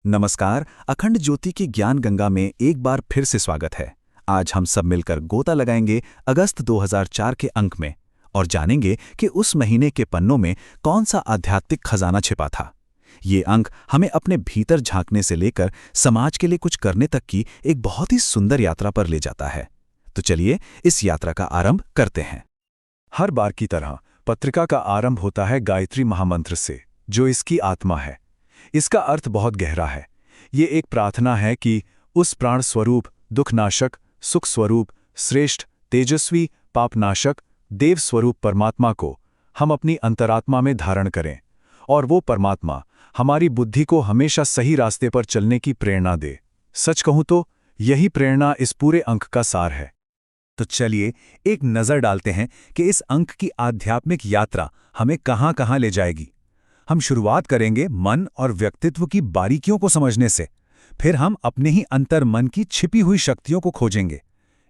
नमस्कार। अखंड ज्योति की ज्ञान गंगा में एक बार फिर से स्वागत है। आज हम सब मिलकर गोता लगाएंगे अगस्त 2004 के अंक में और जानेंगे कि उस महीने के पन्नों में कौन सा आध्यात्मिक खजाना छिपा था। ये अंक हमें अपने भीतर झांकने से लेकर समाज के लिए कुछ करने तक की एक बहुत ही सुंदर यात्रा पर ले जाता है। तो चलिए इस यात्रा का आरंभ करते हैं। हर बार की तरह पत्रिका का आरंभ होता है गायत्री महामंत्र से, जो इसकी आत्मा है। इसका अर्थ बहुत गहरा है। ये एक प्रार्थना है कि उस प्राण स्वरूप, दुखनाशक, सुख स्वरूप, श्रेष्ठ, तेजस्वी, पापनाशक, देव स्वरूप परमात्मा को हम अपनी अंतरात्मा में धारण करें और वो परमात्मा हमारी बुद्धि को हमेशा सही रास्ते पर चलने की प्रेरणा दे। सच कहूं तो यही प्रेरणा इस पूरे अंक का सार है। तो चलिए एक नज़र डालते हैं कि इस अंक की आध्यात्मिक यात्रा हमें कहां-कहां ले जाएगी। हम शुरुआत करेंगे मन और व्यक्तित्व की बारीकियों को समझने से। फिर हम अपने ही अंतर मन की छिपी हुई शक्तियों को खोजेंगे।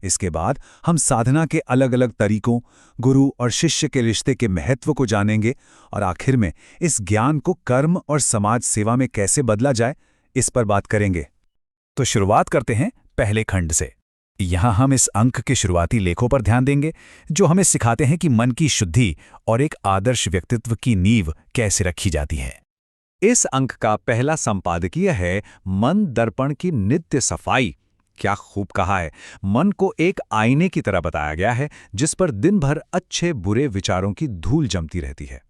इसके बाद हम साधना के अलग अलग तरीकों, गुरु और शिष्य के रिश्ते के महत्व को जानेंगे और आखिर में इस ज्ञान को कर्म और समाज सेवा में कैसे बदला जाए, इस पर बात करेंगे। तो शुरुआत करते हैं पहले खंड से। यहाँ हम इस अंक के शुरुआती लेखों पर ध्यान देंगे, जो हमें सिखाते हैं कि मन की शुद्धि और एक आदर्श व्यक्तित्व की नींव कैसे रखी जाती है। इस अंक का पहला संपादकीय है मन दर्पण की नित्य सफाई। क्या खूब कहा है। मन को एक आईने की तरह बताया गया है, जिस पर दिन भर अच्छे बुरे विचारों की धूल जमती रहती है।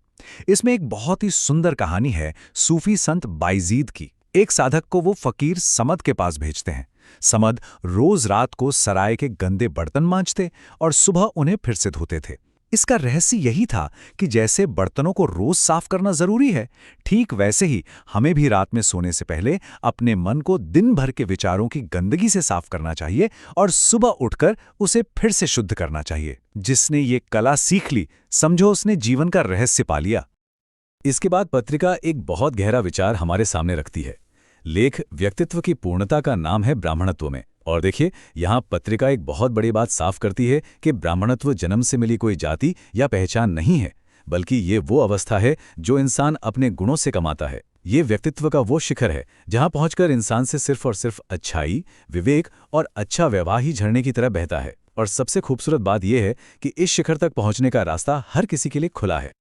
इसमें एक बहुत ही सुंदर कहानी है सूफी संत बायजीद की। एक साधक को वो फकीर समद के पास भेजते हैं। समद रोज रात को सराय के गंदे बर्तन मांजते और सुबह उन्हें फिर से धोते थे। इसका रहस्य यही था कि जैसे बर्तनों को रोज साफ करना जरूरी है, ठीक वैसे ही हमें भी रात में सोने से पहले अपने मन को दिन भर के विचारों की गंदगी से साफ करना चाहिए और सुबह उठकर उसे फिर से शुद्ध करना चाहिए। जिसने ये कला सीख ली, समझो उसने जीवन का रहस्य पा लिया। इसके बाद पत्रिका एक बहुत गहरा विचार हमारे सामने रखती है। लेख व्यक्तित्व की पूर्णता का नाम है ब्राह्मणत्व में। और देखिए, यहाँ पत्रिका एक बहुत बड़ी बात साफ करती है कि ब्राह्मणत्व जन्म से मिली कोई जाति या पहचान नहीं है, बल्कि ये वो अवस्था है जो इंसान अपने गुणों से कमाता है। ये व्यक्तित्व का वो शिखर है जहाँ पहुंचकर इंसान से सिर्फ और सिर्फ अच्छाई, विवेक और अच्छा व्यवहार ही झरने की तरह बहता है। और सबसे खूबसूरत बात यह है कि इस शिखर तक पहुंचने का रास्ता हर किसी के लिए खुला है।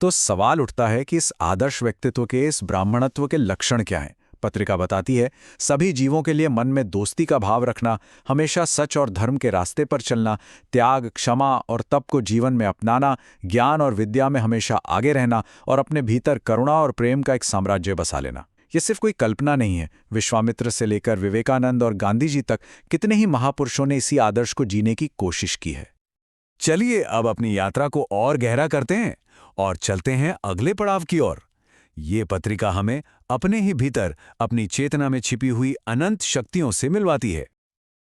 तो सवाल उठता है कि इस आदर्श व्यक्तित्व के, इस ब्राह्मणत्व के लक्षण क्या हैं? पत्रिका बताती है, सभी जीवों के लिए मन में दोस्ती का भाव रखना, हमेशा सच और धर्म के रास्ते पर चलना, त्याग, क्षमा और तप को जीवन में अपनाना, ज्ञान और विद्या में हमेशा आगे रहना और अपने भीतर करुणा और प्रेम का एक साम्राज्य बसा लेना। ये सिर्फ कोई कल्पना नहीं है। विश्वामित्र से लेकर विवेकानंद और गांधी जी तक कितने ही महापुरुषों ने इसी आदर्श को जीने की कोशिश की है। चलिए अब अपनी यात्रा को और गहरा करते हैं और चलते हैं अगले पड़ाव की ओर। ये पत्रिका हमें अपने ही भीतर, अपनी चेतना में छिपी हुई अनंत शक्तियों से मिलवाती है।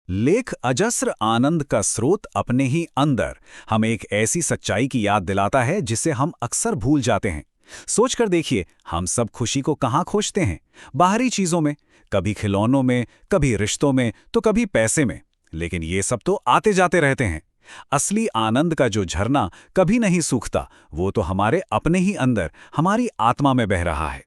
लेख अजस्र आनंद का स्रोत अपने ही अंदर हमें एक ऐसी सच्चाई की याद दिलाता है जिसे हम अक्सर भूल जाते हैं। सोचकर देखिए, हम सब खुशी को कहाँ खोजते हैं? बाहरी चीजों में, कभी खिलौनों में, कभी रिश्तों में, तो कभी पैसे में। लेकिन ये सब तो आते जाते रहते हैं। असली आनंद का जो झरना कभी नहीं सूखता, वो तो हमारे अपने ही अंदर, हमारी आत्मा में बह रहा है।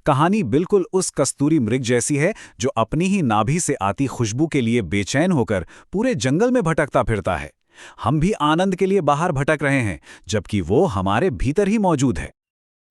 कहानी बिल्कुल उस कस्तूरी मृग जैसी है जो अपनी ही नाभि से आती खुशबू के लिए बेचैन होकर पूरे जंगल में भटकता फिरता है। हम भी आनंद के लिए बाहर भटक रहे हैं, जबकि वो हमारे भीतर ही मौजूद है।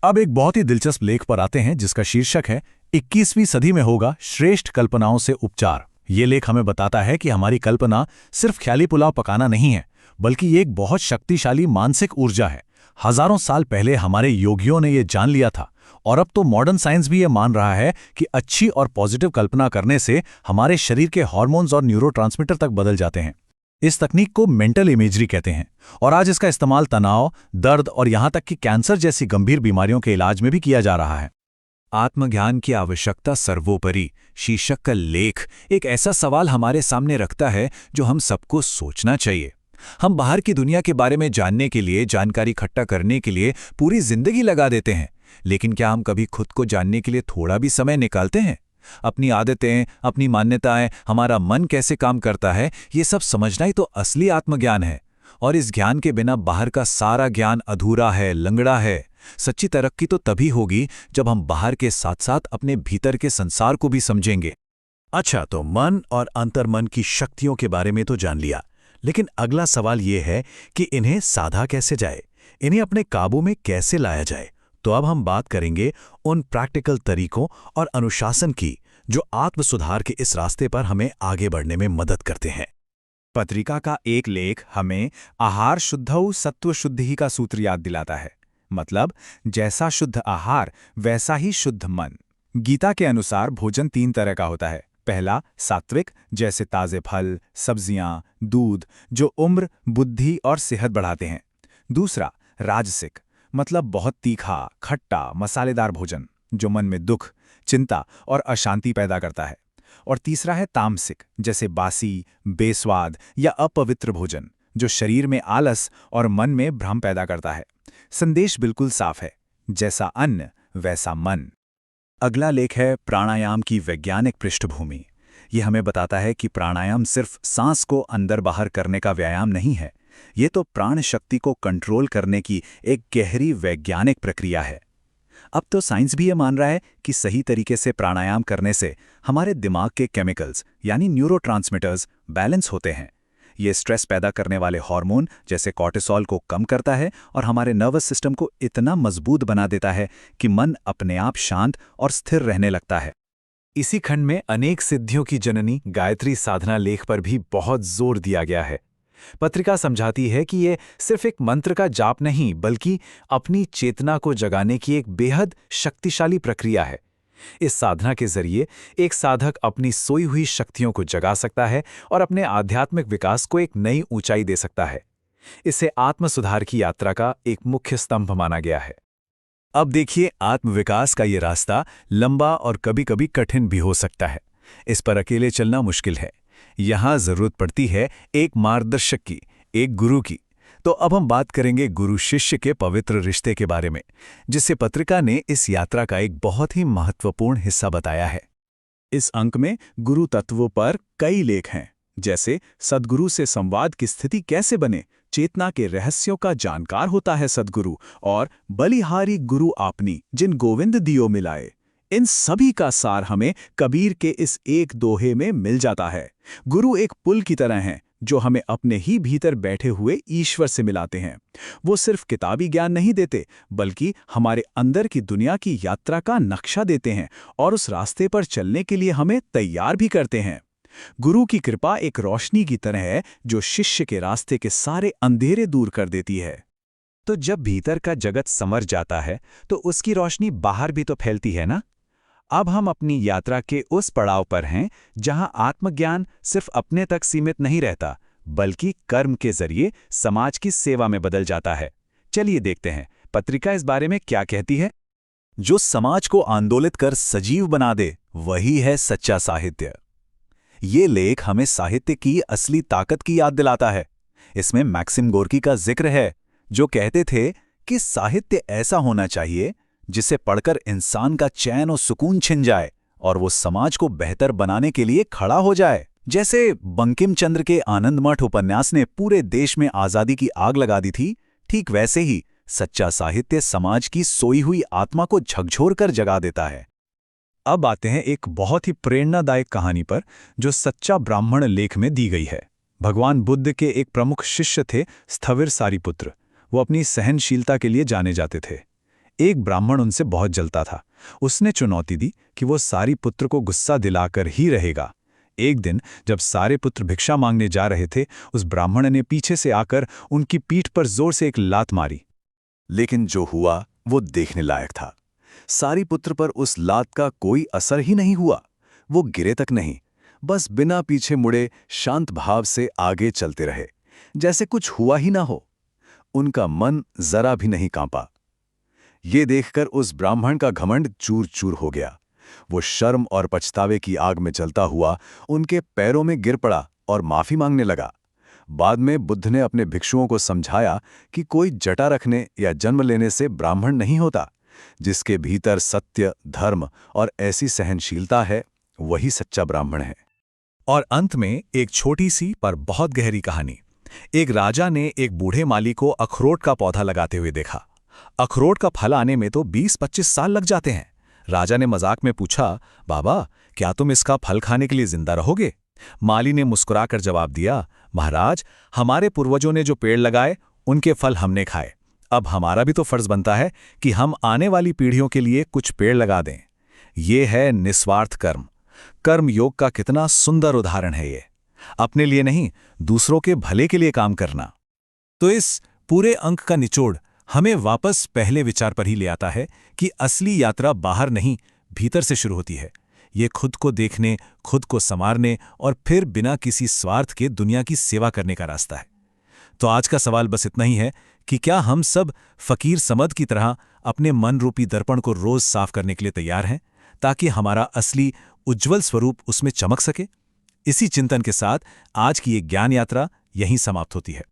अब एक बहुत ही दिलचस्प लेख पर आते हैं, जिसका शीर्षक है 21वीं सदी में होगा श्रेष्ठ कल्पनाओं से उपचार। ये लेख हमें बताता है कि हमारी कल्पना सिर्फ ख्याली पुलाव पकाना नहीं है, बल्कि ये एक बहुत शक्तिशाली मानसिक ऊर्जा है। हजारों साल पहले हमारे योगियों ने ये जान लिया था और अब तो मॉडर्न साइंस भी ये मान रहा है कि अच्छी और पॉजिटिव कल्पना करने से हमारे शरीर के हार्मोन्स और न्यूरोट्रांसमीटर तक बदल जाते हैं। इस तकनीक को मेंटल इमेजरी कहते हैं और आज इसका इस्तेमाल तनाव, दर्द और यहाँ तक कि कैंसर जैसी गंभीर बीमारियों के इलाज में भी किया जा रहा है। आत्मज्ञान की आवश्यकता सर्वोपरि शीर्षक का लेख एक ऐसा सवाल हमारे सामने रखता है जो हम सबको सोचना चाहिए। हम बाहर की दुनिया के बारे में जानने के लिए, जानकारी इकट्ठा करने के लिए पूरी जिंदगी लगा देते हैं, लेकिन क्या हम कभी खुद को जानने के लिए थोड़ा भी समय निकालते हैं? अपनी आदतें, अपनी मान्यताएं, हमारा मन कैसे काम करता है, ये सब समझना ही तो असली आत्मज्ञान है। और इस ज्ञान के बिना बाहर का सारा ज्ञान अधूरा है, लंगड़ा है। सच्ची तरक्की तो तभी होगी जब हम बाहर के साथ साथ अपने भीतर के संसार को भी समझेंगे। अच्छा, तो मन और अंतर्मन की शक्तियों के बारे में तो जान लिया, लेकिन अगला सवाल ये है कि इन्हें साधा कैसे जाए, इन्हें अपने काबू में कैसे लाया जाए। तो अब हम बात करेंगे उन प्रैक्टिकल तरीकों और अनुशासन की जो आत्म सुधार के इस रास्ते पर हमें आगे बढ़ने में मदद करते हैं। पत्रिका का एक लेख हमें आहार शुद्धौ सत्व शुद्धि का सूत्र याद दिलाता है। मतलब, जैसा शुद्ध आहार वैसा ही शुद्ध मन। गीता के अनुसार भोजन 3 तरह का होता है। पहला सात्विक, जैसे ताजे फल, सब्जियां, दूध, जो उम्र, बुद्धि और सेहत बढ़ाते हैं। दूसरा राजसिक, मतलब बहुत तीखा, खट्टा, मसालेदार भोजन, जो मन में दुख, चिंता और अशांति पैदा करता है। और तीसरा है तामसिक, जैसे बासी, बेस्वाद या अपवित्र भोजन, जो शरीर में आलस और मन में भ्रम पैदा करता है। संदेश बिल्कुल साफ है, जैसा अन्न वैसा मन। अगला लेख है प्राणायाम की वैज्ञानिक पृष्ठभूमि। ये हमें बताता है कि प्राणायाम सिर्फ सांस को अंदर बाहर करने का व्यायाम नहीं है, ये तो प्राण शक्ति को कंट्रोल करने की एक गहरी वैज्ञानिक प्रक्रिया है। अब तो साइंस भी ये मान रहा है कि सही तरीके से प्राणायाम करने से हमारे दिमाग के केमिकल्स यानी न्यूरोट्रांसमीटर्स बैलेंस होते हैं। ये स्ट्रेस पैदा करने वाले हार्मोन जैसे कॉर्टिसोल को कम करता है और हमारे नर्वस सिस्टम को इतना मजबूत बना देता है कि मन अपने आप शांत और स्थिर रहने लगता है। इसी खंड में अनेक सिद्धियों की जननी गायत्री साधना लेख पर भी बहुत जोर दिया गया है। पत्रिका समझाती है कि ये सिर्फ एक मंत्र का जाप नहीं, बल्कि अपनी चेतना को जगाने की एक बेहद शक्तिशाली प्रक्रिया है। इस साधना के जरिए एक साधक अपनी सोई हुई शक्तियों को जगा सकता है और अपने आध्यात्मिक विकास को एक नई ऊंचाई दे सकता है। इसे आत्म सुधार की यात्रा का एक मुख्य स्तंभ माना गया है। अब देखिए, आत्मविकास का ये रास्ता लंबा और कभी-कभी कठिन भी हो सकता है। इस पर अकेले चलना मुश्किल है। यहाँ जरूरत पड़ती है एक मार्गदर्शक की, एक गुरु की। तो अब हम बात करेंगे गुरु शिष्य के पवित्र रिश्ते के बारे में, जिसे पत्रिका ने इस यात्रा का एक बहुत ही महत्वपूर्ण हिस्सा बताया है। इस अंक में गुरु तत्वों पर कई लेख हैं, जैसे सद्गुरु से संवाद की स्थिति कैसे बने, चेतना के रहस्यों का जानकार होता है सद्गुरु, और बलिहारी गुरु आपनी जिन गोविंद दियो मिलाए। इन सभी का सार हमें कबीर के इस एक दोहे में मिल जाता है। गुरु एक पुल की तरह हैं जो हमें अपने ही भीतर बैठे हुए ईश्वर से मिलाते हैं। वो सिर्फ किताबी ज्ञान नहीं देते, बल्कि हमारे अंदर की दुनिया की यात्रा का नक्शा देते हैं और उस रास्ते पर चलने के लिए हमें तैयार भी करते हैं। गुरु की कृपा एक रोशनी की तरह है जो शिष्य के रास्ते के सारे अंधेरे दूर कर देती है। तो जब भीतर का जगत संवर जाता है तो उसकी रोशनी बाहर भी तो फैलती है ना। अब हम अपनी यात्रा के उस पड़ाव पर हैं जहां आत्मज्ञान सिर्फ अपने तक सीमित नहीं रहता, बल्कि कर्म के जरिए समाज की सेवा में बदल जाता है। चलिए देखते हैं पत्रिका इस बारे में क्या कहती है। जो समाज को आंदोलित कर सजीव बना दे, वही है सच्चा साहित्य। ये लेख हमें साहित्य की असली ताकत की याद दिलाता है। इसमें मैक्सिम गोर्की का जिक्र है, जो कहते थे कि साहित्य ऐसा होना चाहिए जिसे पढ़कर इंसान का चैन और सुकून छिन जाए और वो समाज को बेहतर बनाने के लिए खड़ा हो जाए। जैसे बंकिम चंद्र के आनंदमठ उपन्यास ने पूरे देश में आजादी की आग लगा दी थी, ठीक वैसे ही सच्चा साहित्य समाज की सोई हुई आत्मा को झकझोर कर जगा देता है। अब आते हैं एक बहुत ही प्रेरणादायक कहानी पर, जो सच्चा ब्राह्मण लेख में दी गई है। भगवान बुद्ध के एक प्रमुख शिष्य थे स्थविर सारिपुत्र। वो अपनी सहनशीलता के लिए जाने जाते थे। एक ब्राह्मण उनसे बहुत जलता था। उसने चुनौती दी कि वो सारिपुत्र को गुस्सा दिलाकर ही रहेगा। एक दिन जब सारिपुत्र भिक्षा मांगने जा रहे थे, उस ब्राह्मण ने पीछे से आकर उनकी पीठ पर जोर से एक लात मारी। लेकिन जो हुआ वो देखने लायक था। सारिपुत्र पर उस लात का कोई असर ही नहीं हुआ। वो गिरे तक नहीं, बस बिना पीछे मुड़े शांत भाव से आगे चलते रहे, जैसे कुछ हुआ ही ना हो। उनका मन जरा भी नहीं कांपा। ये देखकर उस ब्राह्मण का घमंड चूर चूर हो गया। वो शर्म और पछतावे की आग में जलता हुआ उनके पैरों में गिर पड़ा और माफी मांगने लगा। बाद में बुद्ध ने अपने भिक्षुओं को समझाया कि कोई जटा रखने या जन्म लेने से ब्राह्मण नहीं होता। जिसके भीतर सत्य, धर्म और ऐसी सहनशीलता है, वही सच्चा ब्राह्मण है। और अंत में एक छोटी सी पर बहुत गहरी कहानी। एक राजा ने एक बूढ़े माली को अखरोट का पौधा लगाते हुए देखा। अखरोट का फल आने में तो 20-25 साल लग जाते हैं। राजा ने मजाक में पूछा, बाबा, क्या तुम इसका फल खाने के लिए जिंदा रहोगे? माली ने मुस्कुराकर जवाब दिया, महाराज, हमारे पूर्वजों ने जो पेड़ लगाए उनके फल हमने खाए। अब हमारा भी तो फर्ज बनता है कि हम आने वाली पीढ़ियों के लिए कुछ पेड़ लगा दें। ये है निस्वार्थ कर्म। कर्म योग का कितना सुंदर उदाहरण है ये। अपने लिए नहीं, दूसरों के भले के लिए काम करना। तो इस पूरे अंक का निचोड़ हमें वापस पहले विचार पर ही ले आता है कि असली यात्रा बाहर नहीं, भीतर से शुरू होती है। ये खुद को देखने, खुद को संवारने और फिर बिना किसी स्वार्थ के दुनिया की सेवा करने का रास्ता है। तो आज का सवाल बस इतना ही है कि क्या हम सब फकीर समद की तरह अपने मन रूपी दर्पण को रोज साफ करने के लिए तैयार हैं, ताकि हमारा असली उज्ज्वल स्वरूप उसमें चमक सके? इसी चिंतन के साथ आज की ये ज्ञान यात्रा यहीं समाप्त होती है।